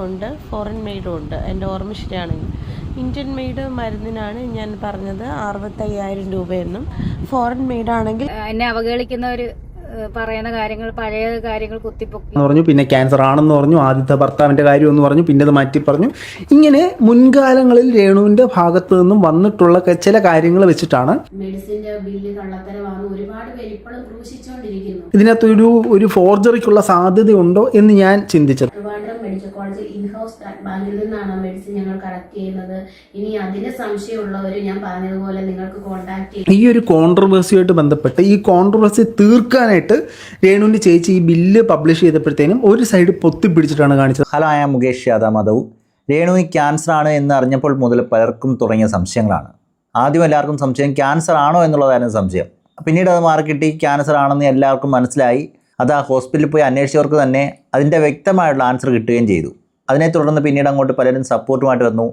ഉണ്ട്, ഫോറിൻ മെയ്ഡും ഉണ്ട്. എൻ്റെ ഓർമ്മ ശരിയാണെങ്കിൽ ഇന്ത്യൻ മെയ്ഡ് മരുന്നിനാണ് ഞാൻ പറഞ്ഞത് 65,000 രൂപയെന്നും, ഫോറിൻ മെയ്ഡാണെങ്കിൽ എന്നെ അവഹേളിക്കുന്നവർ പറയുന്ന കാര്യങ്ങൾ, പഴയ കാര്യങ്ങൾ കുത്തിപ്പൊക്കി പറഞ്ഞു. പിന്നെ ക്യാൻസർ ആണെന്ന് പറഞ്ഞു. ആദ്യത്തെ ഭർത്താവിൻ്റെ കാര്യം എന്ന് പറഞ്ഞു. പിന്നെ അത് മാറ്റി പറഞ്ഞു. ഇങ്ങനെ മുൻകാലങ്ങളിൽ രേണുവിൻ്റെ ഭാഗത്തു നിന്നും വന്നിട്ടുള്ള ചില കാര്യങ്ങൾ വെച്ചിട്ടാണ് മെഡിസിന്റെ ബില്ല് കള്ളത്തരമാണ് ഒരുപാട് പേര് ഇപ്പോഴും ക്രൂശിച്ചുകൊണ്ടിരിക്കുന്നു. ഇതിനകത്ത് ഒരു ഫോർജറിക്കുള്ള സാധ്യതയുണ്ടോ എന്ന് ഞാൻ ചിന്തിച്ചത്. ട്രിവാൻഡ്രം മെഡിക്കൽ കോളേജിൽ ഇൻഹൗസ് ബാങ്കിൽ നിന്നാണ് മെഡിസിൻ ഞങ്ങൾ കളക്ട് ചെയ്യുന്നത്. ഇനി അതിന് സംശയമുള്ളവർ ഞാൻ പറഞ്ഞതുപോലെ നിങ്ങൾക്ക് കോൺടാക്ട് ചെയ്യും. ഈ ഒരു കോൺട്രവേഴ്സിയായിട്ട് ബന്ധപ്പെട്ട് ഈ കോൺട്രവേഴ്സി തീർക്കാനായിട്ട് രേണുവിൻ്റെ ചേച്ചി ഈ ബില്ല് പബ്ലിഷ് ചെയ്തപ്പോഴത്തേനും ഒരു സൈഡ് പൊത്തിപ്പിടിച്ചിട്ടാണ് കാണിച്ചത്. ഹലോ, ആയ മുകേഷ് യാദവ് മാധവ്. രേണുവിന് ക്യാൻസർ ആണ് എന്ന് അറിഞ്ഞപ്പോൾ മുതൽ പലർക്കും തുടങ്ങിയ സംശയങ്ങളാണ്. ആദ്യം എല്ലാവർക്കും സംശയം ക്യാൻസർ ആണോ എന്നുള്ളതായിരുന്നു സംശയം. പിന്നീട് അത് മാറിക്കിട്ടി ക്യാൻസർ ആണെന്ന് എല്ലാവർക്കും മനസ്സിലായി. അത് ആ ഹോസ്പിറ്റലിൽ പോയി അന്വേഷിച്ചവർക്ക് തന്നെ അതിൻ്റെ വ്യക്തമായിട്ടുള്ള ആൻസർ കിട്ടുകയും ചെയ്തു. അതിനെ തുടർന്ന് പിന്നീട് അങ്ങോട്ട് പലരും സപ്പോർട്ടുമായിട്ട് വന്നു,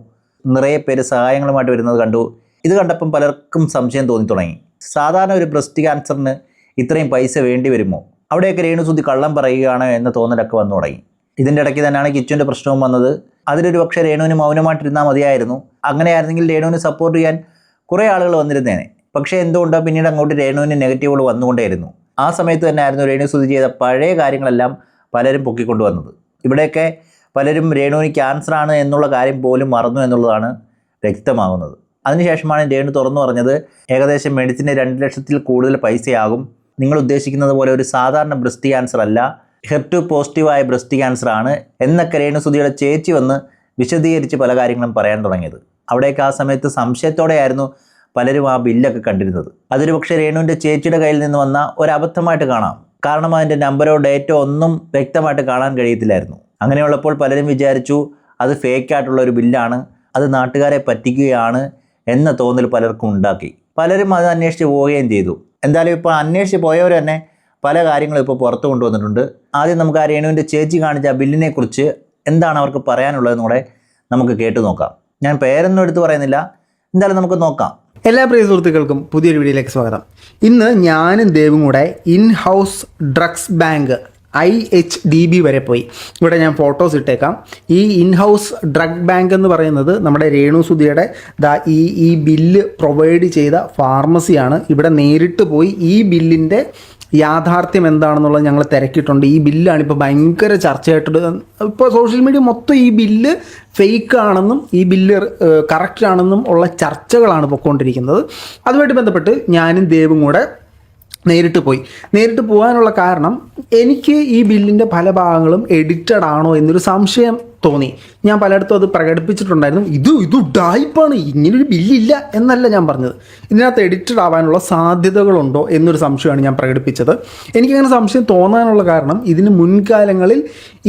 നിറയെ പേര് സഹായങ്ങളുമായിട്ട് വരുന്നത് കണ്ടു. ഇത് കണ്ടപ്പം പലർക്കും സംശയം തോന്നി തുടങ്ങി. സാധാരണ ഒരു ബ്രസ്റ്റ് ക്യാൻസറിന് ഇത്രയും പൈസ വേണ്ടി വരുമോ? അവിടെയൊക്കെ രേണുസുതി കള്ളം പറയുകയാണ് എന്ന തോന്നലൊക്കെ വന്നു തുടങ്ങി. ഇതിൻ്റെ ഇടയ്ക്ക് തന്നെയാണ് കിച്ചുവിൻ്റെ പ്രശ്നവും വന്നത്. അതിലൊരു പക്ഷേ രേണുവിന് മൗനമായിട്ടിരുന്നാൽ മതിയായിരുന്നു. അങ്ങനെയായിരുന്നെങ്കിൽ രേണുവിന് സപ്പോർട്ട് ചെയ്യാൻ കുറേ ആളുകൾ വന്നിരുന്നേനെ. പക്ഷേ എന്തുകൊണ്ടോ പിന്നീട് അങ്ങോട്ട് രേണുവിന് നെഗറ്റീവുകൾ വന്നുകൊണ്ടേയിരുന്നു. ആ സമയത്ത് തന്നെ ആയിരുന്നു രേണുസുതി ചെയ്ത പഴയ കാര്യങ്ങളെല്ലാം പലരും പൊക്കിക്കൊണ്ടുവന്നത്. ഇവിടെയൊക്കെ പലരും രേണുവിന് ക്യാൻസർ ആണ് എന്നുള്ള കാര്യം പോലും മറന്നു എന്നുള്ളതാണ് വ്യക്തമാകുന്നത്. അതിനുശേഷമാണ് രേണു തുറന്നു പറഞ്ഞത് ഏകദേശം മെഡിസിന് 2 ലക്ഷത്തിൽ കൂടുതൽ പൈസയാകും. നിങ്ങൾ ഉദ്ദേശിക്കുന്നത് പോലെ ഒരു സാധാരണ ബ്രസ്റ്റ് ക്യാൻസർ അല്ല, HER2 പോസിറ്റീവായ ബ്രസ്റ്റ് ക്യാൻസർ ആണ് എന്നൊക്കെ രേണുസുതിയുടെ ചേച്ചി വന്ന് വിശദീകരിച്ച് പല കാര്യങ്ങളും പറയാൻ തുടങ്ങിയത്. അവിടേക്ക് ആ സമയത്ത് സംശയത്തോടെയായിരുന്നു പലരും ആ ബില്ലൊക്കെ കണ്ടിരുന്നത്. അതൊരു പക്ഷേ രേണുവിൻ്റെ ചേച്ചിയുടെ കയ്യിൽ നിന്ന് വന്ന ഒരബദ്ധമായിട്ട് കാണാം. കാരണം അതിൻ്റെ നമ്പറോ ഡേറ്റോ ഒന്നും വ്യക്തമായിട്ട് കാണാൻ കഴിയത്തില്ലായിരുന്നു. അങ്ങനെയുള്ളപ്പോൾ പലരും വിചാരിച്ചു അത് ഫേക്കായിട്ടുള്ള ഒരു ബില്ലാണ്, അത് നാട്ടുകാരെ പറ്റിക്കുകയാണ് എന്ന തോന്നൽ പലർക്കും ഉണ്ടാക്കി. പലരും അത് അന്വേഷിച്ച് പോവുകയും ചെയ്തു. എന്തായാലും ഇപ്പോൾ അന്വേഷിച്ച് പോയവർ തന്നെ പല കാര്യങ്ങളും ഇപ്പോൾ പുറത്തു കൊണ്ടുവന്നിട്ടുണ്ട്. ആദ്യം നമുക്ക് ആ രേണുവിൻ്റെ ചേച്ചി കാണിച്ച ആ ബില്ലിനെ കുറിച്ച് എന്താണ് അവർക്ക് പറയാനുള്ളതെന്ന് കൂടെ നമുക്ക് കേട്ടു നോക്കാം. ഞാൻ പേരൊന്നും എടുത്ത് പറയുന്നില്ല, എന്തായാലും നമുക്ക് നോക്കാം. എല്ലാ പ്രിയ സുഹൃത്തുക്കൾക്കും പുതിയൊരു വീഡിയോയിലേക്ക് സ്വാഗതം. ഇന്ന് ഞാനും ദേവും കൂടെ in house drugs bank IHDB വരെ പോയി. ഇവിടെ ഞാൻ ഫോട്ടോസ് ഇട്ടേക്കാം. ഈ ഇൻ ഹൗസ് ഡ്രഗ് ബാങ്ക് എന്ന് പറയുന്നത് നമ്മുടെ രേണുസുതിയുടെ ഈ ബില്ല് പ്രൊവൈഡ് ചെയ്ത ഫാർമസിയാണ്. ഇവിടെ നേരിട്ട് പോയി ഈ ബില്ലിൻ്റെ യാഥാർത്ഥ്യം എന്താണെന്നുള്ളത് ഞങ്ങൾ തിരക്കിയിട്ടുണ്ട്. ഈ ബില്ലാണ് ഇപ്പോൾ ഭയങ്കര ചർച്ചയായിട്ട് ഇപ്പോൾ സോഷ്യൽ മീഡിയ മൊത്തം ഈ ബില്ല് ഫേക്ക് ആണെന്നും ഈ ബില്ല് കറക്റ്റ് ആണെന്നും ഉള്ള ചർച്ചകളാണ് പൊയ്ക്കൊണ്ടിരിക്കുന്നത്. അതുമായിട്ട് ബന്ധപ്പെട്ട് ഞാനും ദേവും കൂടെ നേരിട്ട് പോകാനുള്ള കാരണം എനിക്ക് ഈ ബില്ലിൻ്റെ പല ഭാഗങ്ങളും എഡിറ്റഡ് ആണോ എന്നൊരു സംശയം തോന്നി. ഞാൻ പലയിടത്തും അത് പ്രകടിപ്പിച്ചിട്ടുണ്ടായിരുന്നു. ഇത് ഡായിപ്പാണ്, ഇങ്ങനൊരു ബില്ലില്ല എന്നല്ല ഞാൻ പറഞ്ഞത്. ഇതിനകത്ത് എഡിറ്റഡ് ആവാനുള്ള സാധ്യതകളുണ്ടോ എന്നൊരു സംശയമാണ് ഞാൻ പ്രകടിപ്പിച്ചത്. എനിക്കങ്ങനെ സംശയം തോന്നാനുള്ള കാരണം ഇതിന് മുൻകാലങ്ങളിൽ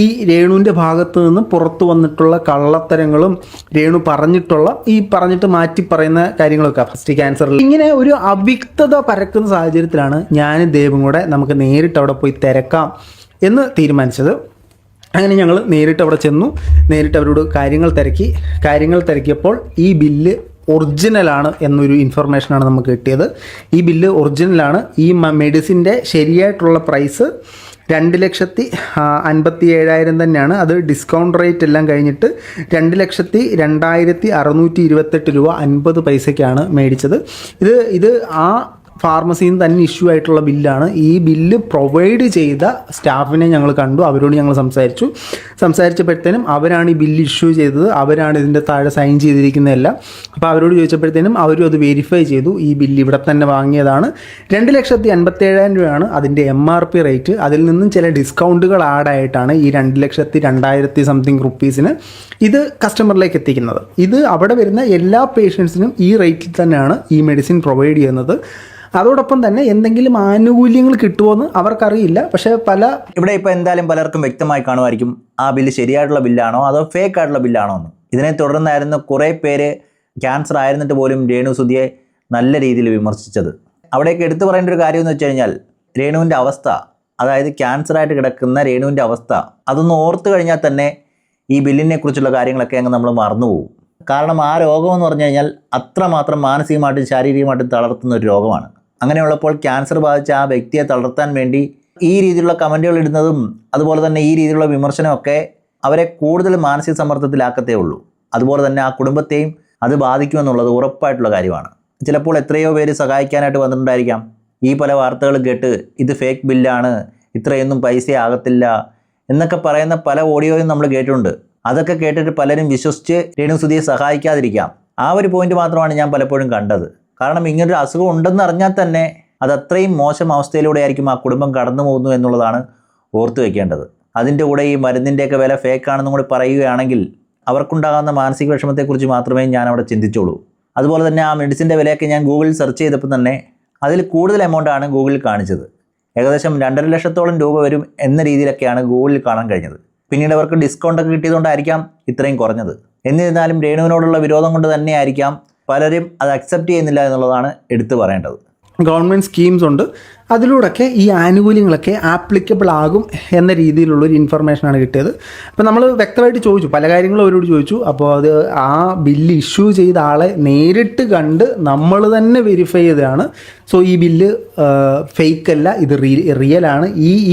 ഈ രേണുവിൻ്റെ ഭാഗത്ത് നിന്ന് പുറത്തു വന്നിട്ടുള്ള കള്ളത്തരങ്ങളും രേണു പറഞ്ഞിട്ട് മാറ്റി പറയുന്ന കാര്യങ്ങളൊക്കെ ഫസ്റ്റ് ക്യാൻസറിൽ ഇങ്ങനെ ഒരു അവ്യക്തത പരക്കുന്ന സാഹചര്യത്തിലാണ് ഞാനും ദേവും കൂടെ നമുക്ക് നേരിട്ട് അവിടെ പോയി തിരക്കാം എന്ന് തീരുമാനിച്ചത്. അങ്ങനെ ഞങ്ങൾ നേരിട്ട് അവിടെ ചെന്നു. നേരിട്ട് അവരോട് കാര്യങ്ങൾ തിരക്കിയപ്പോൾ ഈ ബില്ല് ഒറിജിനലാണ് എന്നൊരു ഇൻഫർമേഷനാണ് നമുക്ക് കിട്ടിയത്. ഈ ബില്ല് ഒറിജിനലാണ്. ഈ മെഡിസിൻ്റെ ശരിയായിട്ടുള്ള പ്രൈസ് 2,57,000 തന്നെയാണ്. അത് ഡിസ്കൗണ്ട് റേറ്റ് എല്ലാം കഴിഞ്ഞിട്ട് 2,02,628 രൂപ 50 പൈസയ്ക്കാണ് മേടിച്ചത്. ഇത് ആ ഫാർമസിയിൽ നിന്ന് തന്നെ ഇഷ്യൂ ആയിട്ടുള്ള ബില്ലാണ്. ഈ ബില്ല് പ്രൊവൈഡ് ചെയ്ത സ്റ്റാഫിനെ ഞങ്ങൾ കണ്ടു. അവരോട് ഞങ്ങൾ സംസാരിച്ചപ്പോഴത്തേനും അവരാണ് ഈ ബില്ല് ഇഷ്യൂ ചെയ്തത്, അവരാണ് ഇതിൻ്റെ താഴെ സൈൻ ചെയ്തിരിക്കുന്നതെല്ലാം. അപ്പോൾ അവരോട് ചോദിച്ചപ്പോഴത്തേനും അവരും അത് വെരിഫൈ ചെയ്തു. ഈ ബില്ല് ഇവിടെ തന്നെ വാങ്ങിയതാണ്. 2,57,000 രൂപയാണ് അതിൻ്റെ MRP റേറ്റ്. അതിൽ നിന്നും ചില ഡിസ്കൗണ്ടുകൾ ആഡായിട്ടാണ് ഈ 2,02,000 സംതിങ് റുപ്പീസിന് ഇത് കസ്റ്റമറിലേക്ക് എത്തിക്കുന്നത്. ഇത് അവിടെ വരുന്ന എല്ലാ പേഷ്യൻസിനും ഈ റേറ്റിൽ തന്നെയാണ് ഈ മെഡിസിൻ പ്രൊവൈഡ് ചെയ്യുന്നത്. അതോടൊപ്പം തന്നെ എന്തെങ്കിലും ആനുകൂല്യങ്ങൾ കിട്ടുമോയെന്ന് അവർക്കറിയില്ല. പക്ഷേ ഇവിടെ ഇപ്പോൾ എന്തായാലും പലർക്കും വ്യക്തമായി കാണുമായിരിക്കും ആ ബില്ല് ശരിയായിട്ടുള്ള ബില്ലാണോ അതോ ഫേക്ക് ആയിട്ടുള്ള ബില്ലാണോ എന്ന്. ഇതിനെ തുടർന്നായിരുന്നു കുറേ പേര് ക്യാൻസർ ആയിരുന്നിട്ട് പോലും രേണുസുതിയെ നല്ല രീതിയിൽ വിമർശിച്ചത്. അവിടേക്ക് എടുത്തു പറയേണ്ട ഒരു കാര്യം എന്ന് വെച്ച് കഴിഞ്ഞാൽ രേണുവിൻ്റെ അവസ്ഥ, അതായത് ക്യാൻസറായിട്ട് കിടക്കുന്ന രേണുവിൻ്റെ അവസ്ഥ, അതൊന്ന് ഓർത്തു കഴിഞ്ഞാൽ തന്നെ ഈ ബില്ലിനെ കുറിച്ചുള്ള കാര്യങ്ങളൊക്കെ അങ്ങ് നമ്മൾ മറന്നുപോകും. കാരണം ആ രോഗമെന്ന് പറഞ്ഞു കഴിഞ്ഞാൽ അത്രമാത്രം മാനസികമായിട്ടും ശാരീരികമായിട്ടും തളർത്തുന്ന ഒരു രോഗമാണ്. അങ്ങനെയുള്ളപ്പോൾ ക്യാൻസർ ബാധിച്ച ആ വ്യക്തിയെ തളർത്താൻ വേണ്ടി ഈ രീതിയിലുള്ള കമൻറ്റുകൾ ഇടുന്നതും അതുപോലെ തന്നെ ഈ രീതിയിലുള്ള വിമർശനമൊക്കെ അവരെ കൂടുതൽ മാനസിക സമ്മർദ്ദത്തിലാക്കത്തേ ഉള്ളൂ. അതുപോലെ തന്നെ ആ കുടുംബത്തെയും അത് ബാധിക്കുമെന്നുള്ളത് ഉറപ്പായിട്ടുള്ള കാര്യമാണ്. ചിലപ്പോൾ എത്രയോ പേര് സഹായിക്കാനായിട്ട് വന്നിട്ടുണ്ടായിരിക്കാം. ഈ പല വാർത്തകൾ കേട്ട് ഇത് ഫേക്ക് ബില്ലാണ്, ഇത്രയൊന്നും പൈസ ആകത്തില്ല എന്നൊക്കെ പറയുന്ന പല ഓഡിയോയും നമ്മൾ കേട്ടിട്ടുണ്ട്. അതൊക്കെ കേട്ടിട്ട് പലരും വിശ്വസിച്ച് രേണുസുധിയെ സഹായിക്കാതിരിക്കാം. ആ ഒരു പോയിന്റ് മാത്രമാണ് ഞാൻ പലപ്പോഴും കണ്ടത്. കാരണം ഇങ്ങനൊരു അസുഖം ഉണ്ടെന്ന് അറിഞ്ഞാൽ തന്നെ അത് അത്രയും മോശം അവസ്ഥയിലൂടെ ആയിരിക്കും ആ കുടുംബം കടന്നു പോകുന്നു എന്നുള്ളതാണ് ഓർത്തു വയ്ക്കേണ്ടത്. അതിൻ്റെ കൂടെ ഈ മരുന്നിൻ്റെയൊക്കെ വില ഫേക്കാണെന്നും കൂടി പറയുകയാണെങ്കിൽ അവർക്കുണ്ടാകുന്ന മാനസിക വിഷമത്തെക്കുറിച്ച് മാത്രമേ ഞാൻ അവിടെ ചിന്തിച്ചുള്ളൂ. അതുപോലെ തന്നെ ആ മെഡിസിൻ്റെ വിലയൊക്കെ ഞാൻ ഗൂഗിളിൽ സെർച്ച് ചെയ്തപ്പോൾ തന്നെ അതിൽ കൂടുതൽ എമൗണ്ടാണ് ഗൂഗിളിൽ കാണിച്ചത്. ഏകദേശം 2.5 ലക്ഷത്തോളം രൂപ വരും എന്ന രീതിയിലൊക്കെയാണ് ഗൂഗിളിൽ കാണാൻ കഴിഞ്ഞത്. പിന്നീട് അവർക്ക് ഡിസ്കൗണ്ടൊക്കെ കിട്ടിയതുകൊണ്ടായിരിക്കാം ഇത്രയും കുറഞ്ഞത്. എന്നിരുന്നാലും രേണുവിനോടുള്ള വിരോധം കൊണ്ട് തന്നെയായിരിക്കാം പലരും അത് അക്സെപ്റ്റ് ചെയ്യുന്നില്ല എന്നുള്ളതാണ് എടുത്തു പറയേണ്ടത്. ഗവൺമെൻറ് സ്കീംസ് ഉണ്ട്, അതിലൂടെയൊക്കെ ഈ ആനുകൂല്യങ്ങളൊക്കെ ആപ്ലിക്കബിൾ ആകും എന്ന രീതിയിലുള്ളൊരു ഇൻഫർമേഷനാണ് കിട്ടിയത്. അപ്പോൾ നമ്മൾ വ്യക്തമായിട്ട് ചോദിച്ചു, പല കാര്യങ്ങളും അവരോട് ചോദിച്ചു. അപ്പോൾ അത് ആ ബില്ല് ഇഷ്യൂ ചെയ്ത ആളെ നേരിട്ട് കണ്ട് നമ്മൾ തന്നെ വെരിഫൈ ചെയ്തതാണ്. സോ ഈ ബില്ല് ഫേക്ക് അല്ല, ഇത് റിയലാണ്.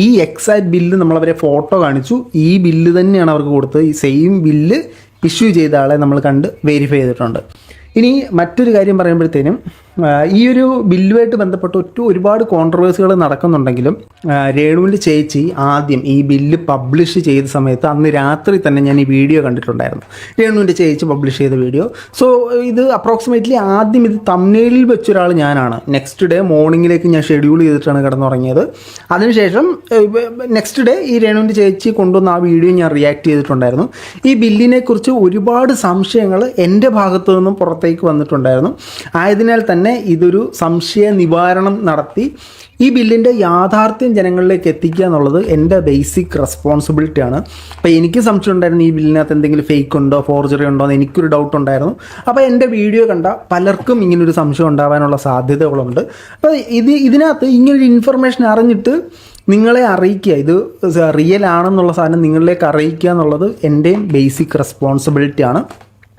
ഈ എക്സാക്ട് ബില്ല് നമ്മളവരെ ഫോട്ടോ കാണിച്ചു. ഈ ബില്ല് തന്നെയാണ് അവർക്ക് കൊടുത്തത്. ഈ സെയിം ബില്ല് ഇഷ്യൂ ചെയ്ത ആളെ നമ്മൾ കണ്ട് വെരിഫൈ ചെയ്തിട്ടുണ്ട്. ഇനി മറ്റൊരു കാര്യം പറയുമ്പോഴത്തേനും ഈ ഒരു ബില്ലുമായിട്ട് ബന്ധപ്പെട്ട് ഒരുപാട് കോൺട്രവേഴ്സികൾ നടക്കുന്നുണ്ടെങ്കിലും രേണുവിൻ്റെ ചേച്ചി ആദ്യം ഈ ബില്ല് പബ്ലിഷ് ചെയ്ത സമയത്ത് അന്ന് രാത്രി തന്നെ ഞാൻ ഈ വീഡിയോ കണ്ടിട്ടുണ്ടായിരുന്നു, രേണുവിൻ്റെ ചേച്ചി പബ്ലിഷ് ചെയ്ത വീഡിയോ. സോ ഇത് അപ്രോക്സിമേറ്റ്ലി ആദ്യം ഇത് തംബ്നെയിലിൽ വെച്ചൊരാൾ ഞാനാണ്. നെക്സ്റ്റ് ഡേ മോർണിംഗിലേക്ക് ഞാൻ ഷെഡ്യൂൾ ചെയ്തിട്ടാണ് കിടന്നുറങ്ങിയത്. അതിനുശേഷം നെക്സ്റ്റ് ഡേ ഈ രേണുവിൻ്റെ ചേച്ചി കൊണ്ടുവന്ന ആ വീഡിയോ ഞാൻ റിയാക്ട് ചെയ്തിട്ടുണ്ടായിരുന്നു. ഈ ബില്ലിനെക്കുറിച്ച് ഒരുപാട് സംശയങ്ങൾ എൻ്റെ ഭാഗത്തു നിന്നും പുറത്തേക്ക് വന്നിട്ടുണ്ടായിരുന്നു. ആയതിനാൽ തന്നെ ഇതൊരു സംശയ നിവാരണം നടത്തി ഈ ബില്ലിൻ്റെ യാഥാർത്ഥ്യം ജനങ്ങളിലേക്ക് എത്തിക്കുക എന്നുള്ളത് എൻ്റെ ബേസിക് റെസ്പോൺസിബിലിറ്റിയാണ്. അപ്പോൾ എനിക്ക് സംശയം ഉണ്ടായിരുന്നു ഈ ബില്ലിനകത്ത് എന്തെങ്കിലും ഫേക്ക് ഉണ്ടോ, ഫോർജറി ഉണ്ടോ എന്ന് എനിക്കൊരു ഡൗട്ട് ഉണ്ടായിരുന്നു. അപ്പോൾ എൻ്റെ വീഡിയോ കണ്ട പലർക്കും ഇങ്ങനൊരു സംശയം ഉണ്ടാകാനുള്ള സാധ്യതകളുണ്ട്. അപ്പോൾ ഇതിനകത്ത് ഇങ്ങനൊരു ഇൻഫർമേഷൻ അറിഞ്ഞിട്ട് നിങ്ങളെ അറിയിക്കുക, ഇത് റിയൽ ആണെന്നുള്ള സാധനം നിങ്ങളിലേക്ക് അറിയിക്കുക എന്നുള്ളത് എൻ്റെയും ബേസിക് റെസ്പോൺസിബിലിറ്റിയാണ്.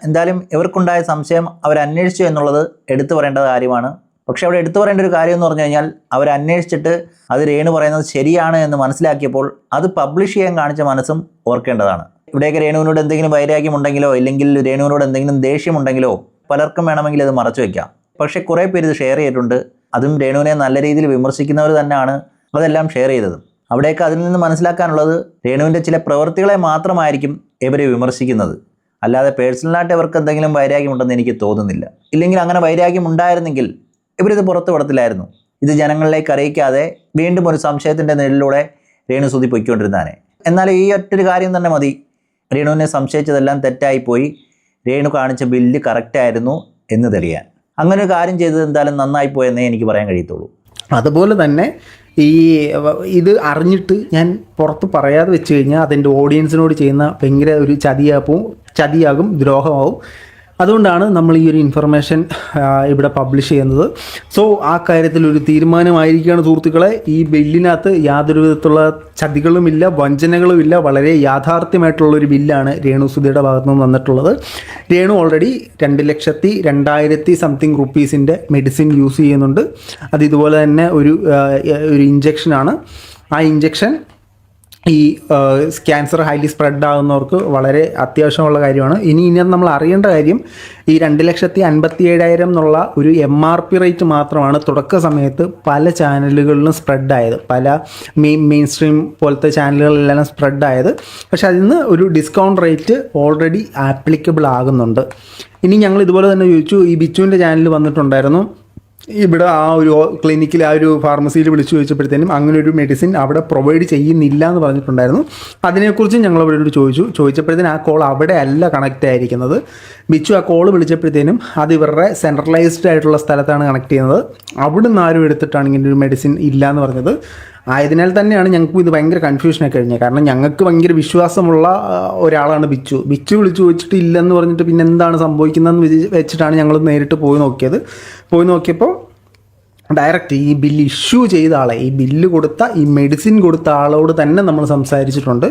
എന്തായാലും ഇവർക്കുണ്ടായ സംശയം അവരന്വേഷിച്ചു എന്നുള്ളത് എടുത്തു പറയേണ്ട കാര്യമാണ്. പക്ഷേ അവിടെ എടുത്തു പറയേണ്ട ഒരു കാര്യം എന്ന് പറഞ്ഞു കഴിഞ്ഞാൽ അവരന്വേഷിച്ചിട്ട് അത് രേണു പറയുന്നത് ശരിയാണ് എന്ന് മനസ്സിലാക്കിയപ്പോൾ അത് പബ്ലിഷ് ചെയ്യാൻ കാണിച്ച മനസ്സും ഓർക്കേണ്ടതാണ്. ഇവിടെയൊക്കെ രേണുവിനോട് എന്തെങ്കിലും വൈരാഗ്യമുണ്ടെങ്കിലോ ഇല്ലെങ്കിൽ രേണുവിനോട് എന്തെങ്കിലും ദേഷ്യമുണ്ടെങ്കിലോ പലർക്കും വേണമെങ്കിൽ അത് മറച്ചു വയ്ക്കാം. പക്ഷേ കുറേ പേര് ഇത് ഷെയർ ചെയ്തിട്ടുണ്ട്. അതും രേണുവിനെ നല്ല രീതിയിൽ വിമർശിക്കുന്നവർ തന്നെയാണ് അതെല്ലാം ഷെയർ ചെയ്തത്. അവിടെയൊക്കെ അതിൽ നിന്ന് മനസ്സിലാക്കാനുള്ളത് രേണുവിൻ്റെ ചില പ്രവൃത്തികളെ മാത്രമായിരിക്കും ഇവർ വിമർശിക്കുന്നത്. അല്ലാതെ പേഴ്സണലായിട്ട് അവർക്ക് എന്തെങ്കിലും വൈരാഗ്യമുണ്ടെന്ന് എനിക്ക് തോന്നുന്നില്ല. ഇല്ലെങ്കിൽ അങ്ങനെ വൈരാഗ്യം ഉണ്ടായിരുന്നെങ്കിൽ ഇവരിത് പുറത്തു വിടത്തില്ലായിരുന്നു. ഇത് ജനങ്ങളിലേക്ക് അറിയിക്കാതെ വീണ്ടും ഒരു സംശയത്തിൻ്റെ നിഴലിലൂടെ രേണുസുധി പൊയ്ക്കൊണ്ടിരുന്നാനെ. എന്നാൽ ഈ ഒറ്റൊരു കാര്യം തന്നെ മതി, രേണുവിനെ സംശയിച്ചതെല്ലാം തെറ്റായിപ്പോയി, രേണു കാണിച്ച ബില്ല് കറക്റ്റായിരുന്നു എന്ന് തെളിയാൻ. അങ്ങനെ ഒരു കാര്യം ചെയ്തത് എന്തായാലും നന്നായിപ്പോയെന്നേ എനിക്ക് പറയാൻ കഴിയത്തുള്ളൂ. അതുപോലെ തന്നെ ഇത് അറിഞ്ഞിട്ട് ഞാൻ പുറത്ത് പറയാതെ വെച്ച് കഴിഞ്ഞാൽ അതെൻ്റെ ഓഡിയൻസിനോട് ചെയ്യുന്ന ഭയങ്കര ഒരു ചതിയാകും, ദ്രോഹമാവും. അതുകൊണ്ടാണ് നമ്മൾ ഈ ഒരു ഇൻഫർമേഷൻ ഇവിടെ പബ്ലിഷ് ചെയ്യുന്നത്. സോ ആ കാര്യത്തിൽ ഒരു തീരുമാനമായിരിക്കുകയാണ് സുഹൃത്തുക്കളെ. ഈ ബില്ലിനകത്ത് യാതൊരു വിധത്തിലുള്ള ചതികളുമില്ല, വഞ്ചനകളുമില്ല. വളരെ യാഥാർത്ഥ്യമായിട്ടുള്ളൊരു ബില്ലാണ് രേണുസുധിയുടെ ഭാഗത്തു നിന്ന് വന്നിട്ടുള്ളത്. രേണു ഓൾറെഡി 2,02,000 സംതിങ് റുപ്പീസിൻ്റെ മെഡിസിൻ യൂസ് ചെയ്യുന്നുണ്ട്. അത് ഇതുപോലെ തന്നെ ഒരു ഇഞ്ചക്ഷനാണ്. ആ ഇഞ്ചക്ഷൻ ഈ ക്യാൻസർ ഹൈലി സ്പ്രെഡ് ആകുന്നവർക്ക് വളരെ അത്യാവശ്യമുള്ള കാര്യമാണ്. ഇനി നമ്മൾ അറിയേണ്ട കാര്യം, ഈ 2,57,000 എന്നുള്ള ഒരു MRP റേറ്റ് മാത്രമാണ് തുടക്ക സമയത്ത് പല ചാനലുകളിലും സ്പ്രെഡായത്, പല മെയിൻ സ്ട്രീം പോലത്തെ ചാനലുകളിലെല്ലാം സ്പ്രെഡായത്. പക്ഷെ അതിൽ നിന്ന് ഒരു ഡിസ്കൗണ്ട് റേറ്റ് ഓൾറെഡി ആപ്ലിക്കബിൾ ആകുന്നുണ്ട്. ഇനി ഞങ്ങൾ ഇതുപോലെ തന്നെ ചോദിച്ചു, ഈ ബിച്ചുവിൻ്റെ ചാനൽ വന്നിട്ടുണ്ടായിരുന്നു, ഇവിടെ ആ ഒരു ക്ലിനിക്കിൽ ആ ഒരു ഫാർമസിയിൽ വിളിച്ചു ചോദിച്ചപ്പോഴത്തേനും അങ്ങനെ ഒരു മെഡിസിൻ അവിടെ പ്രൊവൈഡ് ചെയ്യുന്നില്ല എന്ന് പറഞ്ഞിട്ടുണ്ടായിരുന്നു. അതിനെക്കുറിച്ച് ഞങ്ങൾ അവരോട് ചോദിച്ചപ്പോഴത്തേനും ആ കോൾ അവിടെ അല്ല കണക്റ്റ് ആയിരിക്കുന്നത്. ബിച്ചു ആ കോൾ വിളിച്ചപ്പോഴത്തേനും അത് ഇവരുടെ സെൻട്രലൈസ്ഡ് ആയിട്ടുള്ള സ്ഥലത്താണ് കണക്ട് ചെയ്യുന്നത്. അവിടെ നിന്ന് ആരും എടുത്തിട്ടാണ് ഇങ്ങനെ ഒരു മെഡിസിൻ ഇല്ല എന്ന് പറഞ്ഞത്. ആയതിനാൽ തന്നെയാണ് ഞങ്ങൾക്ക് ഇത് ഭയങ്കര കൺഫ്യൂഷനൊക്കെ കഴിഞ്ഞത്. കാരണം ഞങ്ങൾക്ക് ഭയങ്കര വിശ്വാസമുള്ള ഒരാളാണ് ബിച്ചു വിളിച്ചു ചോദിച്ചിട്ട് ഇല്ലെന്ന് പറഞ്ഞിട്ട് പിന്നെ എന്താണ് സംഭവിക്കുന്നതെന്ന് വെച്ചിട്ടാണ് ഞങ്ങൾ നേരിട്ട് പോയി നോക്കിയപ്പോൾ ഡയറക്റ്റ് ഈ ബില്ല് ഇഷ്യൂ ചെയ്ത ആളെ, ഈ ബില്ല് കൊടുത്ത, ഈ മെഡിസിൻ കൊടുത്ത ആളോട് തന്നെ നമ്മൾ സംസാരിച്ചിട്ടുണ്ട്.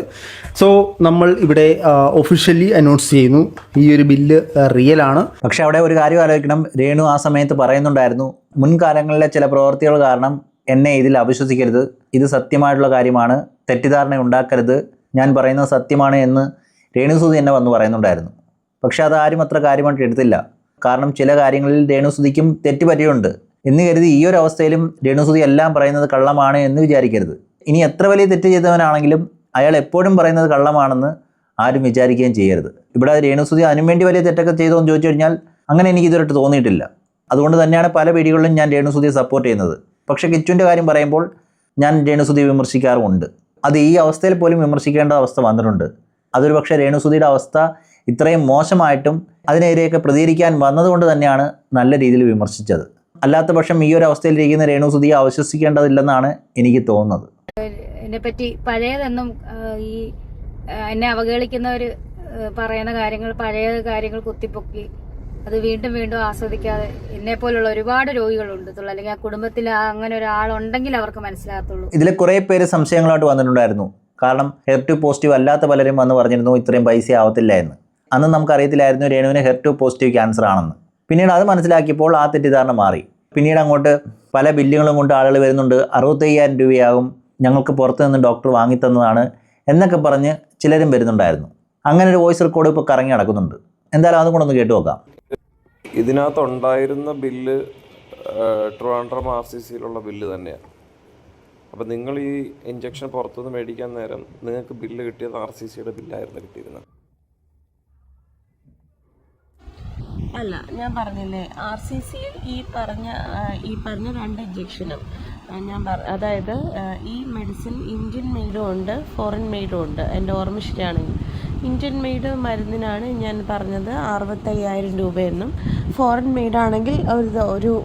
സോ നമ്മൾ ഇവിടെ ഒഫീഷ്യലി അനൗൺസ് ചെയ്യുന്നു, ഈ ഒരു ബില്ല് റിയൽ ആണ്. പക്ഷേ അവിടെ ഒരു കാര്യം ആലോചിക്കണം, രേണു ആ സമയത്ത് പറയുന്നുണ്ടായിരുന്നു, മുൻകാലങ്ങളിലെ ചില പ്രവൃത്തികൾ കാരണം എന്നെ ഇതിൽ അവിശ്വസിക്കരുത്, ഇത് സത്യമായിട്ടുള്ള കാര്യമാണ്, തെറ്റിദ്ധാരണ ഉണ്ടാക്കരുത്, ഞാൻ പറയുന്നത് സത്യമാണ് എന്ന് രേണുസുതി എന്നെ വന്ന് പറയുന്നുണ്ടായിരുന്നു. പക്ഷെ അതാരും അത്ര കാര്യമായിട്ട് എടുത്തില്ല. കാരണം ചില കാര്യങ്ങളിൽ രേണുസുതിക്കും തെറ്റുപറ്റിയുണ്ട് എന്ന് കരുതി ഈ ഒരു അവസ്ഥയിലും രേണുസുതി എല്ലാം പറയുന്നത് കള്ളമാണ് എന്ന് വിചാരിക്കരുത്. ഇനി എത്ര വലിയ തെറ്റ് ചെയ്തവനാണെങ്കിലും അയാൾ എപ്പോഴും പറയുന്നത് കള്ളമാണെന്ന് ആരും വിചാരിക്കുകയും ചെയ്യരുത്. ഇവിടെ രേണുസുതി അതിനുവേണ്ടി വലിയ തെറ്റൊക്കെ ചെയ്തോ എന്ന് ചോദിച്ചു കഴിഞ്ഞാൽ അങ്ങനെ എനിക്ക് ഇതുവരെ തോന്നിയിട്ടില്ല. അതുകൊണ്ട് തന്നെയാണ് പല വീഡിയോകളിലും ഞാൻ രേണുസുതിയെ സപ്പോർട്ട് ചെയ്യുന്നത്. പക്ഷേ കിച്ചുവിൻ്റെ കാര്യം പറയുമ്പോൾ ഞാൻ രേണുസുതിയെ വിമർശിക്കാറുമുണ്ട്. അത് ഈ അവസ്ഥയിൽ പോലും വിമർശിക്കേണ്ട അവസ്ഥ വന്നിട്ടുണ്ട്. അതൊരു പക്ഷേ രേണുസുതിയുടെ അവസ്ഥ ഇത്രയും മോശമായിട്ടും അതിനെതിരെയൊക്കെ പ്രതികരിക്കാൻ വന്നതുകൊണ്ട് തന്നെയാണ് നല്ല രീതിയിൽ വിമർശിച്ചത്. അല്ലാത്ത പക്ഷം ഈ ഒരു അവസ്ഥയിലിരിക്കുന്ന രേണുസുതിയെ അവശ്വസിക്കേണ്ടതില്ലെന്നാണ് എനിക്ക് തോന്നുന്നത്. എന്നെപ്പറ്റി പഴയതെന്നും ഈ എന്നെ അവഹേളിക്കുന്നവർ പറയുന്ന കാര്യങ്ങൾ, പഴയ കാര്യങ്ങൾ കുത്തിപ്പൊക്കി അത് വീണ്ടും വീണ്ടും ആസ്വദിക്കാതെ എന്നെപ്പോലുള്ള ഒരുപാട് രോഗികളുണ്ട്, അല്ലെങ്കിൽ ആ കുടുംബത്തിൽ അങ്ങനെ ഒരാളുണ്ടെങ്കിൽ അവർക്ക് മനസ്സിലാകത്തുള്ളൂ. ഇതിൽ കുറേ പേര് സംശയങ്ങളായിട്ട് വന്നിട്ടുണ്ടായിരുന്നു. കാരണം HER2 പോസിറ്റീവ് അല്ലാത്ത പലരും വന്ന് പറഞ്ഞിരുന്നു ഇത്രയും പൈസ ആവത്തില്ല എന്ന്. അന്ന് നമുക്കറിയത്തില്ലായിരുന്നു രേണുവിന് HER2 പോസിറ്റീവ് ക്യാൻസർ ആണെന്ന്. പിന്നീട് അത് മനസ്സിലാക്കിയപ്പോൾ ആ തെറ്റിദ്ധാരണ മാറി. പിന്നീട് അങ്ങോട്ട് പല ബില്ലുകളും കൊണ്ട് ആളുകൾ വരുന്നുണ്ട്. 65,000 രൂപയാകും, ഞങ്ങൾക്ക് പുറത്തു നിന്ന് ഡോക്ടർ വാങ്ങിത്തന്നതാണ് എന്നൊക്കെ പറഞ്ഞ് ചിലരും വരുന്നുണ്ടായിരുന്നു. അങ്ങനെ ഒരു വോയിസ് റെക്കോർഡ് ഇപ്പോൾ കറങ്ങി നടക്കുന്നുണ്ട്. എന്തായാലും അതും കൂടെ ഒന്ന് കേട്ടു നോക്കാം. ഇതിനകത്തുണ്ടായിരുന്ന ബില്ല് ട്രിവാൻഡ്രം RCCയിലുള്ള ബില്ല് തന്നെയാണ്. അപ്പോൾ നിങ്ങൾ ഈ ഇഞ്ചക്ഷൻ പുറത്തുനിന്ന് മേടിക്കാൻ നേരം നിങ്ങൾക്ക് ബില്ല് കിട്ടിയത് RCCയുടെ ബില്ലായിരുന്നു കിട്ടിയിരുന്നത്. അല്ല, ഞാൻ പറഞ്ഞില്ലേ RCCയിൽ ഈ പറഞ്ഞ 2 ഇഞ്ചക്ഷനും അതായത് ഈ മെഡിസിൻ ഇന്ത്യൻ മെയ്ഡും ഉണ്ട്, ഫോറിൻ മെയ്ഡും ഉണ്ട്. എൻ്റെ ഓർമ്മ ശരിയാണെങ്കിൽ ഇന്ത്യൻ മെയ്ഡ് മരുന്നിനാണ് ഞാൻ പറഞ്ഞത് 65,000 രൂപയെന്നും, ഫോറിൻ മെയ്ഡാണെങ്കിൽ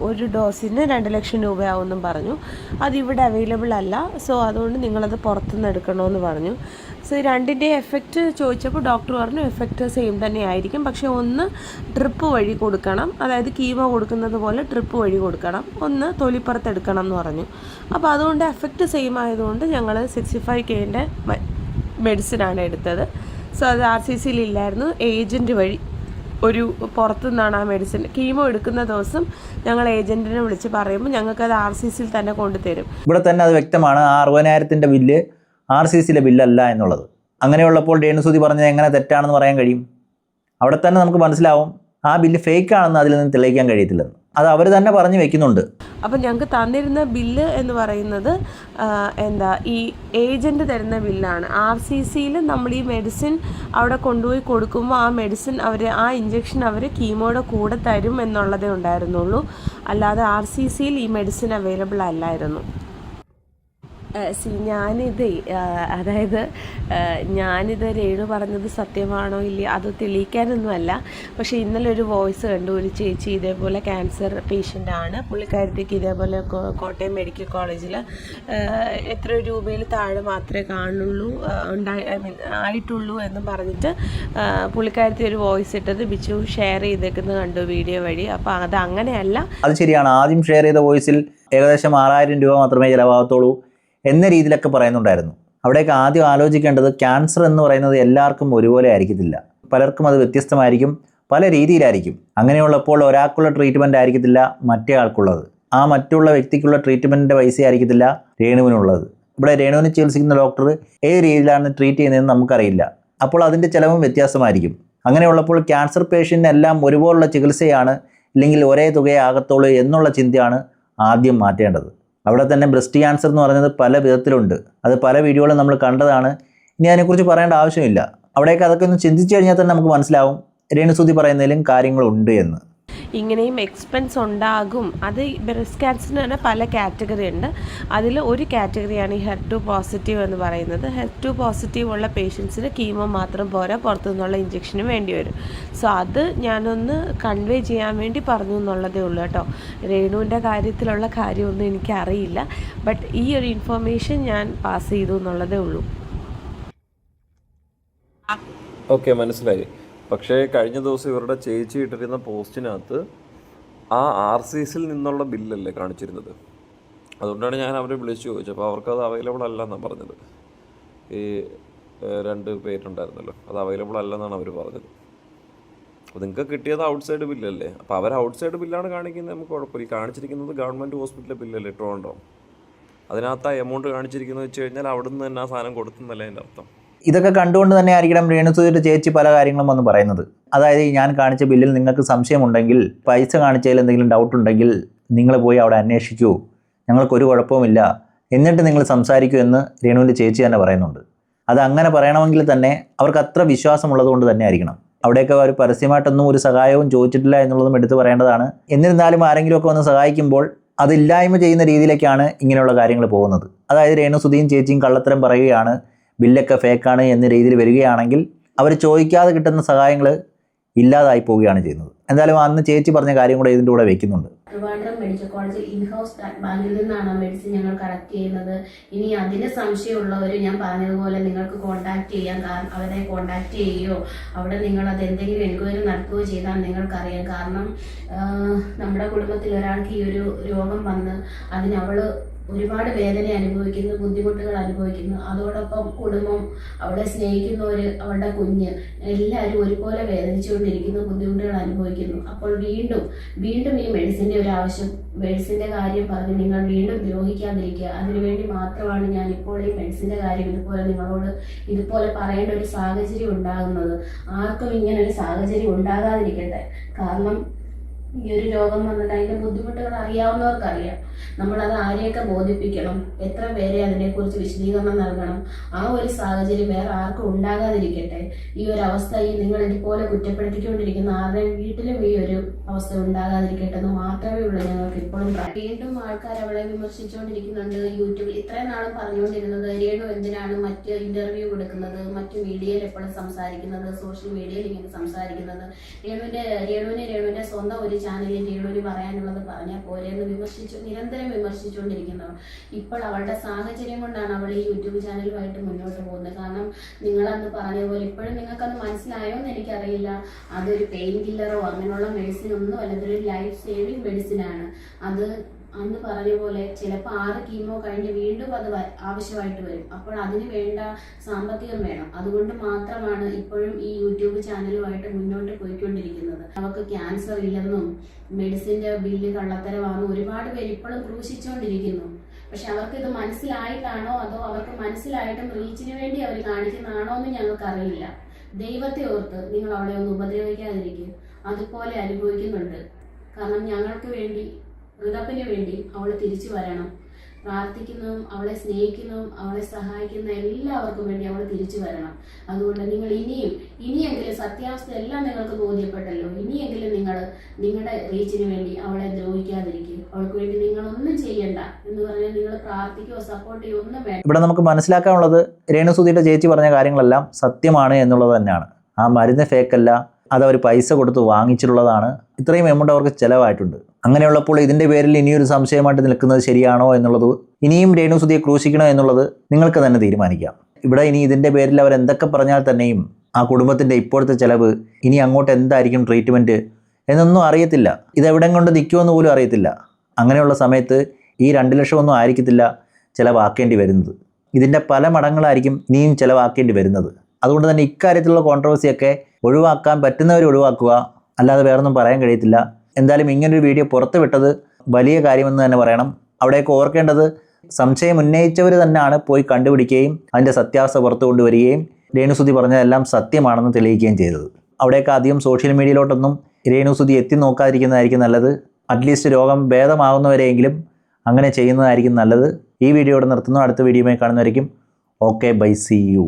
ഒരു ഡോസിന് 2 ലക്ഷം രൂപയാവുമെന്നും പറഞ്ഞു. അതിവിടെ അവൈലബിൾ അല്ല, സോ അതുകൊണ്ട് നിങ്ങളത് പുറത്തുനിന്ന് എടുക്കണമെന്ന് പറഞ്ഞു. സോ രണ്ടിൻ്റെ എഫക്റ്റ് ചോദിച്ചപ്പോൾ ഡോക്ടർ പറഞ്ഞു എഫക്റ്റ് സെയിം തന്നെ ആയിരിക്കും, പക്ഷേ ഒന്ന് ട്രിപ്പ് വഴി കൊടുക്കണം, അതായത് കീമോ കൊടുക്കുന്നത് പോലെ ട്രിപ്പ് വഴി കൊടുക്കണം, ഒന്ന് തൊലിപ്പുറത്തെടുക്കണം എന്ന് പറഞ്ഞു. അപ്പോൾ അതുകൊണ്ട് എഫക്റ്റ് സെയിം ആയതുകൊണ്ട് ഞങ്ങൾ 65Kൻ്റെ മെഡിസിനാണ് എടുത്തത്. സോ അത് RCCയിൽ ഇല്ലായിരുന്നു, ഏജൻറ്റ് വഴി ഒരു പുറത്തുനിന്നാണ് ആ മെഡിസിൻ. കീമോ എടുക്കുന്ന ദിവസം ഞങ്ങൾ ഏജൻറ്റിനെ വിളിച്ച് പറയുമ്പോൾ ഞങ്ങൾക്കത് RCCയിൽ തന്നെ കൊണ്ടുതരും. ഇവിടെ തന്നെ അത് വ്യക്തമാണ്, ആ 60,000ൻ്റെ ബില്ല് RCCയിലെ ബില്ലല്ല എന്നുള്ളത്. അങ്ങനെയുള്ളപ്പോൾ രേണുസുതി പറഞ്ഞത് എങ്ങനെ തെറ്റാണെന്ന് പറയാൻ കഴിയും? അവിടെ തന്നെ നമുക്ക് മനസ്സിലാവും ആ ബില്ല് ഫേക്ക് ആണെന്ന് അതിൽ നിന്ന് തെളിയിക്കാൻ കഴിയത്തില്ലെന്ന്. അത് അവർ തന്നെ പറഞ്ഞു വെക്കുന്നുണ്ട്. അപ്പം ഞങ്ങൾക്ക് തന്നിരുന്ന ബില്ല് എന്ന് പറയുന്നത് ഈ ഏജൻറ്റ് തരുന്ന ബില്ലാണ്. RCCയിൽ നമ്മൾ ഈ മെഡിസിൻ അവിടെ കൊണ്ടുപോയി കൊടുക്കുമ്പോൾ ആ മെഡിസിൻ ആ ഇഞ്ചക്ഷൻ അവർ കീമോയുടെ കൂടെ തരും എന്നുള്ളതേ ഉണ്ടായിരുന്നുള്ളൂ. അല്ലാതെ RCCയിൽ ഈ മെഡിസിൻ അവൈലബിൾ അല്ലായിരുന്നു. ഞാനിത് രേണു പറഞ്ഞത് സത്യമാണോ ഇല്ല അത് തെളിയിക്കാനൊന്നുമല്ല. പക്ഷേ ഇന്നലെ ഒരു വോയിസ് കണ്ടു, ഒരു ചേച്ചി ഇതേപോലെ ക്യാൻസർ പേഷ്യൻ്റാണ്, പുള്ളിക്കാരത്തേക്ക് ഇതേപോലെ കോട്ടയം മെഡിക്കൽ കോളേജിൽ എത്ര രൂപയിൽ താഴെ മാത്രമേ കാണുള്ളൂ ആയിട്ടുള്ളൂ എന്നും പറഞ്ഞിട്ട് പുള്ളിക്കാരത്തി ഒരു വോയിസ് ഇട്ടത് ബിച്ചു ഷെയർ ചെയ്തേക്കുന്നത് കണ്ടു വീഡിയോ വഴി. അപ്പോൾ അത് അങ്ങനെയല്ല. അത് ശരിയാണ്, ആദ്യം ഷെയർ ചെയ്ത വോയിസിൽ ഏകദേശം 6,000 രൂപ മാത്രമേ ചിലവാകത്തുള്ളൂ എന്ന രീതിയിലൊക്കെ പറയുന്നുണ്ടായിരുന്നു. അവിടെയൊക്കെ ആദ്യം ആലോചിക്കേണ്ടത് ക്യാൻസർ എന്ന് പറയുന്നത് എല്ലാവർക്കും ഒരുപോലെ ആയിരിക്കത്തില്ല, പലർക്കും അത് വ്യത്യസ്തമായിരിക്കും, പല രീതിയിലായിരിക്കും. അങ്ങനെയുള്ളപ്പോൾ ഒരാൾക്കുള്ള ട്രീറ്റ്മെൻറ്റ് ആയിരിക്കത്തില്ല മറ്റേ ആൾക്കുള്ളത്, ആ മറ്റുള്ള വ്യക്തിക്കുള്ള ട്രീറ്റ്മെൻറ്റിൻ്റെ പൈസ ആയിരിക്കത്തില്ല രേണുവിനുള്ളത്. ഇവിടെ രേണുവിനെ ചികിത്സിക്കുന്ന ഡോക്ടർ ഏത് രീതിയിലാണ് ട്രീറ്റ് ചെയ്യുന്നതെന്ന് നമുക്കറിയില്ല, അപ്പോൾ അതിൻ്റെ ചിലവും വ്യത്യാസമായിരിക്കും. അങ്ങനെയുള്ളപ്പോൾ ക്യാൻസർ പേഷ്യൻ്റിന് എല്ലാം ഒരുപോലുള്ള ചികിത്സയാണ്, ഇല്ലെങ്കിൽ ഒരേ തുകയെ ആകത്തുള്ളൂ എന്നുള്ള ചിന്തയാണ് ആദ്യം മാറ്റേണ്ടത്. അവിടെ തന്നെ ബ്രസ്റ്റ് ക്യാൻസർ എന്ന് പറയുന്നത് പല വിധത്തിലുണ്ട്, അത് പല വീഡിയോകളും നമ്മൾ കണ്ടതാണ്. ഇനി അതിനെക്കുറിച്ച് പറയേണ്ട ആവശ്യമില്ല. അവിടെയൊക്കെ അതൊക്കെ ഒന്ന് ചിന്തിച്ചു കഴിഞ്ഞാൽ തന്നെ നമുക്ക് മനസ്സിലാവും രേണുസുതി പറയുന്നതിലും കാര്യങ്ങളുണ്ട് എന്ന്. ഇങ്ങനെയും എക്സ്പെൻസ് ഉണ്ടാകും. അത് ബ്രസ്റ്റ് ക്യാൻസറിന് തന്നെ പല കാറ്റഗറി ഉണ്ട്. അതിൽ ഒരു കാറ്റഗറിയാണ് ഈ HER2 പോസിറ്റീവ് എന്ന് പറയുന്നത്. HER2 പോസിറ്റീവ് ഉള്ള പേഷ്യൻസിന് കീമോ മാത്രം പോരാ, പുറത്തുനിന്നുള്ള ഇഞ്ചക്ഷന് വേണ്ടി വരും. സോ അത് ഞാനൊന്ന് കൺവേ ചെയ്യാൻ വേണ്ടി പറഞ്ഞു എന്നുള്ളതേ ഉള്ളൂ കേട്ടോ. രേണുവിൻ്റെ കാര്യത്തിലുള്ള കാര്യമൊന്നും എനിക്കറിയില്ല, ബട്ട് ഈ ഒരു ഇൻഫർമേഷൻ ഞാൻ പാസ് ചെയ്തു എന്നുള്ളതേ ഉള്ളൂ. ഓക്കെ, മനസ്സിലായി. പക്ഷേ കഴിഞ്ഞ ദിവസം ഇവരുടെ ചേച്ചി ഇട്ടിരുന്ന പോസ്റ്റിനകത്ത് ആ RCCയിൽ നിന്നുള്ള ബില്ലല്ലേ കാണിച്ചിരുന്നത്. അതുകൊണ്ടാണ് ഞാൻ അവരെ വിളിച്ചു ചോദിച്ചത്. അപ്പോൾ അവർക്കത് അവൈലബിൾ അല്ല എന്നാണ് പറഞ്ഞത്. ഈ 2 പേരുണ്ടായിരുന്നല്ലോ, അത് അവൈലബിൾ അല്ലെന്നാണ് അവർ പറഞ്ഞത്. അപ്പോൾ നിങ്ങൾക്ക് കിട്ടിയത് ഔട്ട്സൈഡ് ബില്ലല്ലേ. അപ്പോൾ അവർ ഔട്ട്സൈഡ് ബില്ലാണ് കാണിക്കുന്നത്, നമുക്ക് കുഴപ്പമില്ല. കാണിച്ചിരിക്കുന്നത് ഗവൺമെൻറ് ഹോസ്പിറ്റലിലെ ബില്ലല്ലേ ട്രിവാൻഡ്രം. അതിനകത്ത് ആ എമൗണ്ട് കാണിച്ചിരിക്കുന്നത് വെച്ച് കഴിഞ്ഞാൽ അവിടെ നിന്ന് തന്നെ ആ സാധനം കൊടുക്കുന്നല്ലേ അതിൻ്റെ അർത്ഥം. ഇതൊക്കെ കണ്ടുകൊണ്ട് തന്നെ ആയിരിക്കണം രേണുസുധിയുടെ ചേച്ചി പല കാര്യങ്ങളും വന്ന് പറയുന്നത്. അതായത് ഞാൻ കാണിച്ച ബില്ലിൽ നിങ്ങൾക്ക് സംശയമുണ്ടെങ്കിൽ, പൈസ കാണിച്ചതിൽ എന്തെങ്കിലും ഡൗട്ട് ഉണ്ടെങ്കിൽ നിങ്ങൾ പോയി അവിടെ അന്വേഷിക്കൂ, ഞങ്ങൾക്കൊരു കുഴപ്പവുമില്ല, എന്നിട്ട് നിങ്ങൾ സംസാരിക്കൂ എന്ന് രേണുവിൻ്റെ ചേച്ചി തന്നെ പറയുന്നുണ്ട്. അത് അങ്ങനെ പറയണമെങ്കിൽ തന്നെ അവർക്ക് അത്ര വിശ്വാസമുള്ളത് കൊണ്ട് തന്നെ ആയിരിക്കണം. അവിടെയൊക്കെ അവർ പരസ്യമായിട്ടൊന്നും ഒരു സഹായവും ചോദിച്ചിട്ടില്ല എന്നുള്ളതും എടുത്തു പറയേണ്ടതാണ്. എന്നിരുന്നാലും ആരെങ്കിലുമൊക്കെ വന്ന് സഹായിക്കുമ്പോൾ അതില്ലായ്മ ചെയ്യുന്ന രീതിയിലേക്കാണ് ഇങ്ങനെയുള്ള കാര്യങ്ങൾ പോകുന്നത്. അതായത് രേണുസുധിയും ചേച്ചിയും കള്ളത്തരം പറയുകയാണ്, ബില്ലൊക്കെ ഫേക്കാണ് എന്ന രീതിയിൽ വരികയാണെങ്കിൽ അവർ ചോദിക്കാതെ കിട്ടുന്ന സഹായങ്ങൾ ഇല്ലാതായി പോവുകയാണ് ചെയ്യുന്നത്. എന്തായാലും അന്ന് ചേച്ചി പറഞ്ഞ കാര്യം കൂടെ ഇതിൻ്റെ കൂടെ വെക്കുന്നുണ്ട്. ട്രിവാൻഡ്രം മെഡിക്കൽ കോളേജിൽ ഇൻഹൗസ് ബാങ്കിൽ നിന്നാണ് മെഡിസിൻ ഞങ്ങൾ കളക്ട് ചെയ്യുന്നത്. ഇനി അതിന് സംശയമുള്ളവർ ഞാൻ പറഞ്ഞതുപോലെ നിങ്ങൾക്ക് കോൺടാക്ട് ചെയ്യാം. അവരെ കോൺടാക്ട് ചെയ്യുകയോ അവിടെ നിങ്ങൾ അത് എന്തെങ്കിലും എൻക്വയറി നടത്തുകയോ ചെയ്താൽ നിങ്ങൾക്കറിയാം. കാരണം നമ്മുടെ കുടുംബത്തിൽ ഒരാൾക്ക് ഈ ഒരു രോഗം വന്ന് അതിനവള് ഒരുപാട് വേദന അനുഭവിക്കുന്നു, ബുദ്ധിമുട്ടുകൾ അനുഭവിക്കുന്നു. അതോടൊപ്പം കുടുംബം, അവളെ സ്നേഹിക്കുന്നവര്, അവളുടെ കുഞ്ഞ്, എല്ലാവരും ഒരുപോലെ വേദനിച്ചുകൊണ്ടിരിക്കുന്നു, ബുദ്ധിമുട്ടുകൾ അനുഭവിക്കുന്നു. അപ്പോൾ വീണ്ടും ഈ മെഡിസിൻ്റെ ഒരു ആവശ്യം, മെഡിസിൻ്റെ കാര്യം പറഞ്ഞ് നിങ്ങൾ വീണ്ടും ദ്രോഹിക്കാതിരിക്കുക. അതിനുവേണ്ടി മാത്രമാണ് ഞാൻ ഇപ്പോൾ ഈ മെഡിസിൻ്റെ കാര്യം ഇതുപോലെ പറയേണ്ട ഒരു സാഹചര്യം ഉണ്ടാകുന്നത്. ആർക്കും ഇങ്ങനെ ഒരു സാഹചര്യം ഉണ്ടാകാതിരിക്കട്ടെ. കാരണം ഈ ഒരു രോഗം വന്നിട്ട് അതിൻ്റെ ബുദ്ധിമുട്ടുകൾ അറിയാവുന്നവർക്കറിയാം. നമ്മളത് ആരെയൊക്കെ ബോധിപ്പിക്കണം, എത്ര പേരെ അതിനെക്കുറിച്ച് വിശദീകരണം നൽകണം. ആ ഒരു സാഹചര്യം വേറെ ആർക്കും ഉണ്ടാകാതിരിക്കട്ടെ. ഈ ഒരു അവസ്ഥ നിങ്ങൾ ഇതുപോലെ കുറ്റപ്പെടുത്തിക്കൊണ്ടിരിക്കുന്ന ആരുടെയും വീട്ടിലും ഈ ഒരു അവസ്ഥ ഉണ്ടാകാതിരിക്കട്ടെ എന്ന് മാത്രമേ ഉള്ളൂ ഞങ്ങൾക്ക് ഇപ്പോഴും. വീണ്ടും ആൾക്കാർ അവളെ വിമർശിച്ചുകൊണ്ടിരിക്കുന്നുണ്ട്. യൂട്യൂബിൽ ഇത്രയും നാളും പറഞ്ഞുകൊണ്ടിരുന്നത് രേണു എന്തിനാണ് മറ്റ് ഇന്റർവ്യൂ കൊടുക്കുന്നത്, മറ്റു മീഡിയയിൽ എപ്പോഴും സംസാരിക്കുന്നത്, സോഷ്യൽ മീഡിയയിൽ ഇങ്ങനെ സംസാരിക്കുന്നത്, രേണുവിന്റെ സ്വന്തം ഒരു ചാനലിൽ രേണുവിന് പറയാനുള്ളത് പറഞ്ഞാൽ പോരെന്ന് നിരന്തരം വിമർശിച്ചുകൊണ്ടിരിക്കുന്നവർ. ഇപ്പോൾ അവളുടെ സാഹചര്യം കൊണ്ടാണ് അവൾ ഈ യൂട്യൂബ് ചാനലുമായിട്ട് മുന്നോട്ട് പോകുന്നത്. കാരണം നിങ്ങളന്ന് പറഞ്ഞതുപോലെ ഇപ്പോഴും നിങ്ങൾക്കത് മനസ്സിലായോ എന്ന് എനിക്കറിയില്ല. അതൊരു പെയിൻ കില്ലറോ അങ്ങനെയുള്ള മെഡിസിൻ ഒന്നും അല്ല, ഇതൊരു ലൈഫ് സേവിങ് മെഡിസിനാണ്. അത് അന്ന് പറഞ്ഞ പോലെ ചിലപ്പോൾ 6 കീമോ കഴിഞ്ഞ് വീണ്ടും അത് ആവശ്യമായിട്ട് വരും. അപ്പോൾ അതിന് വേണ്ട സാമ്പത്തികം വേണം. അതുകൊണ്ട് മാത്രമാണ് ഇപ്പോഴും ഈ യൂട്യൂബ് ചാനലുമായിട്ട് മുന്നോട്ട് പോയിക്കൊണ്ടിരിക്കുന്നത്. അവർക്ക് ക്യാൻസർ ഇല്ലെന്നും മെഡിസിൻ്റെ ബില്ല് കള്ളത്തരമാണെന്നും ഒരുപാട് പേര് ഇപ്പോഴും ക്രൂശിച്ചുകൊണ്ടിരിക്കുന്നു. പക്ഷെ അവർക്ക് ഇത് മനസ്സിലായിട്ടാണോ അതോ അവർക്ക് മനസ്സിലായിട്ടും റീച്ചിന് വേണ്ടി അവർ കാണിക്കുന്നതാണോ എന്ന് ഞങ്ങൾക്കറിയില്ല. ദൈവത്തെ ഓർത്ത് നിങ്ങൾ അവളെ ഒന്ന് ഉപദ്രവിക്കാതിരിക്കും. അതുപോലെ അനുഭവിക്കുന്നുണ്ട്. കാരണം ഞങ്ങൾക്ക് വേണ്ടി, ഋതപ്പിന് വേണ്ടി അവൾ തിരിച്ചു വരണം. പ്രാർത്ഥിക്കുന്നതും അവളെ സ്നേഹിക്കുന്നതും അവളെ സഹായിക്കുന്ന എല്ലാവർക്കും വേണ്ടി അവൾ തിരിച്ചു വരണം. അതുകൊണ്ട് നിങ്ങൾ ഇനിയെങ്കിലും സത്യാവസ്ഥ എല്ലാം നിങ്ങൾക്ക് ബോധ്യപ്പെട്ടല്ലോ. ഇനിയെങ്കിലും നിങ്ങൾ നിങ്ങളുടെ റീച്ചിന് വേണ്ടി അവളെ ദ്രോഹിക്കാതിരിക്കും. അവൾക്ക് വേണ്ടി നിങ്ങൾ ഒന്നും ചെയ്യണ്ട എന്ന് പറഞ്ഞാൽ നിങ്ങൾ പ്രാർത്ഥിക്കുകയോ സപ്പോർട്ട് ചെയ്യുകയോ ഒന്നും വേണ്ട. ഇവിടെ നമുക്ക് മനസ്സിലാക്കാനുള്ളത് രേണുസുധിയുടെ ചേച്ചി പറഞ്ഞ കാര്യങ്ങളെല്ലാം സത്യമാണ് എന്നുള്ളത് തന്നെയാണ്. ആ മരുന്ന് ഫേക്കല്ല, അതവർ പൈസ കൊടുത്ത് വാങ്ങിച്ചിട്ടുള്ളതാണ്. ഇത്രയും എമൗണ്ട് അവർക്ക് ചിലവായിട്ടുണ്ട്. അങ്ങനെയുള്ളപ്പോൾ ഇതിൻ്റെ പേരിൽ ഇനിയൊരു സംശയമായിട്ട് നിൽക്കുന്നത് ശരിയാണോ എന്നുള്ളത്, ഇനിയും രേണുസുധിയെ ക്രൂശിക്കണോ എന്നുള്ളത് നിങ്ങൾക്ക് തന്നെ തീരുമാനിക്കാം. ഇവിടെ ഇനി ഇതിൻ്റെ പേരിൽ അവർ എന്തൊക്കെ പറഞ്ഞാൽ തന്നെയും ആ കുടുംബത്തിൻ്റെ ഇപ്പോഴത്തെ ചിലവ്, ഇനി അങ്ങോട്ട് എന്തായിരിക്കും ട്രീറ്റ്മെൻറ്റ് എന്നൊന്നും അറിയത്തില്ല. ഇതെവിടം കൊണ്ട് നിൽക്കുമെന്ന് പോലും അറിയത്തില്ല. അങ്ങനെയുള്ള സമയത്ത് ഈ 2 ലക്ഷമൊന്നും ആയിരിക്കത്തില്ല ചിലവാക്കേണ്ടി വരുന്നത്. ഇതിൻ്റെ പല മടങ്ങളായിരിക്കും ഇനിയും ചിലവാക്കേണ്ടി വരുന്നത്. അതുകൊണ്ട് തന്നെ ഇക്കാര്യത്തിലുള്ള കോൺട്രവേഴ്സിയൊക്കെ ഒഴിവാക്കാൻ പറ്റുന്നവർ ഒഴിവാക്കുക, അല്ലാതെ വേറൊന്നും പറയാൻ കഴിയത്തില്ല. എന്തായാലും ഇങ്ങനൊരു വീഡിയോ പുറത്ത് വിട്ടത് വലിയ കാര്യമെന്ന് തന്നെ പറയണം. അവിടെയൊക്കെ ഓർക്കേണ്ടത് സംശയം ഉന്നയിച്ചവർ തന്നെയാണ് പോയി കണ്ടുപിടിക്കുകയും അതിൻ്റെ സത്യാവസ്ഥ പുറത്തു കൊണ്ടുവരികയും രേണുസുധി പറഞ്ഞതെല്ലാം സത്യമാണെന്ന് തെളിയിക്കുകയും ചെയ്തത്. അവിടെയൊക്കെ അധികം സോഷ്യൽ മീഡിയയിലോട്ടൊന്നും രേണുസുധി എത്തി നോക്കാതിരിക്കുന്നതായിരിക്കും നല്ലത്. അറ്റ്ലീസ്റ്റ് രോഗം ഭേദമാകുന്നവരെയെങ്കിലും അങ്ങനെ ചെയ്യുന്നതായിരിക്കും നല്ലത്. ഈ വീഡിയോയോടെ നിർത്തുന്നു. അടുത്ത വീഡിയോയുമായി കാണുന്നവരായിരിക്കും. Okay, bye, see U.